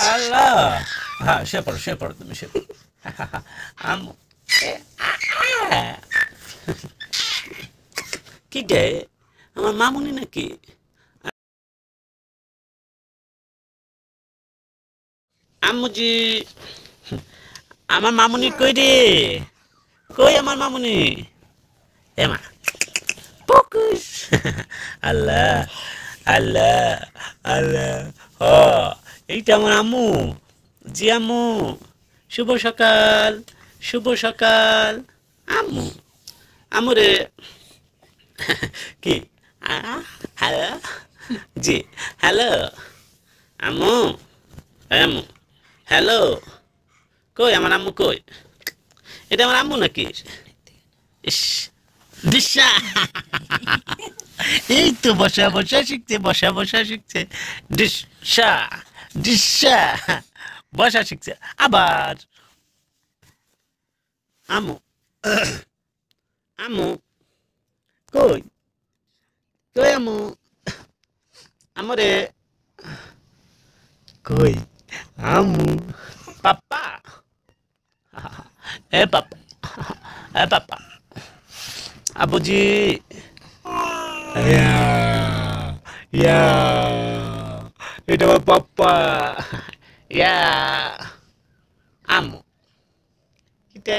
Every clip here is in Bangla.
আল্লাহ হ্যাঁ শুয়ে পড়ো তুমি শুয়ে পড়ো আম্মু কি রে আমার মামুনি নাকি আম্মুজি আমার মামুনি কই রে কই আমার মামুনি এমা ফোকাস আল্লাহ আল্লাহ আল্লাহ ও এইটা আমার আম্মু জি আম্মু শুভ সকাল শুভ সকাল আম্মু আম্মু রে কি হ্যালো জি হ্যালো আম্মু আম্মু হ্যালো কই আমার আম্মু কই এটা আমার আম্মু নাকি ইস দিশা এই তো বসা বসা শিখছে দিশা দিশা বসা শিখছে আবার আম্মু আম্মু কই কই আম্মু আমরে কই আম্মু পাপা এ পাপা এ পাপা আবুজি ইয়া এটা আমার পাপ্পা ইয়া আম্মু এটা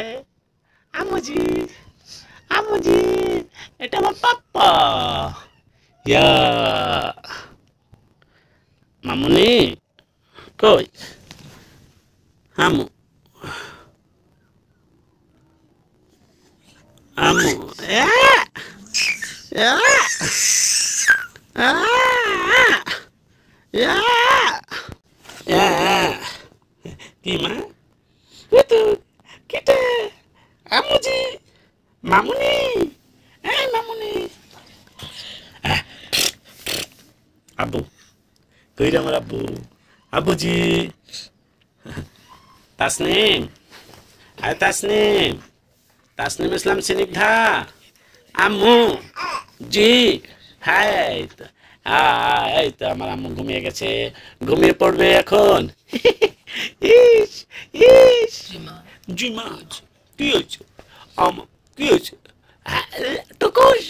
আমুজি আমুজি এটা আমার পাপ্পা ইয়া মামুনি কই আমু আমু কি মা কেটে আমুজি মামুনি এই মামুনি আব্বু কই রে আমার আব্বু আব্বুজি তাসনিম আয় তাসনিম তাসনিম ইসলাম স্নিগ্ধা আম্মু জি হাই এই তো আমার আম্মু ঘুমিয়ে গেছে ঘুমিয়ে পড়বে এখন ইস ইস জিমা কি হয়েছে আম্মু কি হয়েছে টুকুস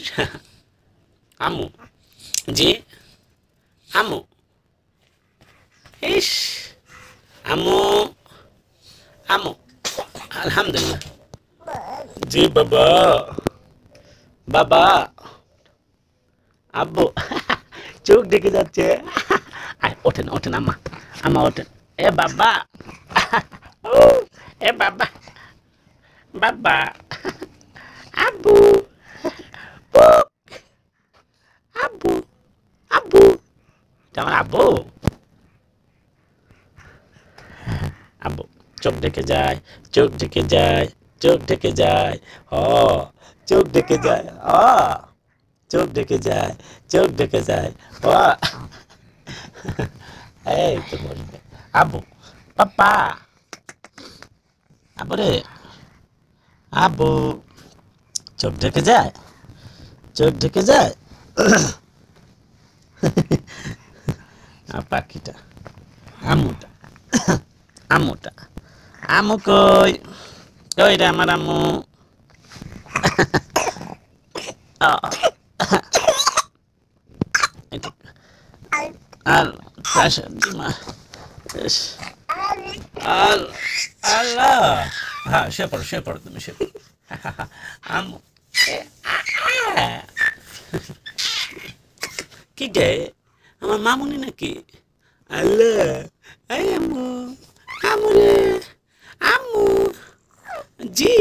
আম্মু জি আম্মু ইস আম্মু আম্মু আলহামদুলিল্লাহ জি বাবা বাবা আব্বু চোখ ডেকে যাচ্ছে ওঠেন ওঠেন আম্মা আম্মা ওঠেন এ বাবা এ বাবা বাবা আব্বু আব্বু আব্বু আমার আব্বু আব্বু চোখ ডেকে যায় চোখ ডেকে যায় চোখ ডেকে যায় ও চোখ ডেকে যায় চোখ ডেকে যায় চোখ ডেকে যায় ও এই তো বলবে আব্বু পাপা আব্বু রে আব্বু চোখ ডেকে যায় চোখ ডেকে যায় পাখিটা আম্মুটা আম্মুটা আম্মু কই কই রে আমার আম্মু আর আল্লাহ হ্যাঁ শুয়ে পড়ো তুমি শুয়ে পড়ো আম্মু কি রে আমার মামুনি নাকি আল্লাহ এই আম্মু আম্মু রে আম্মু জি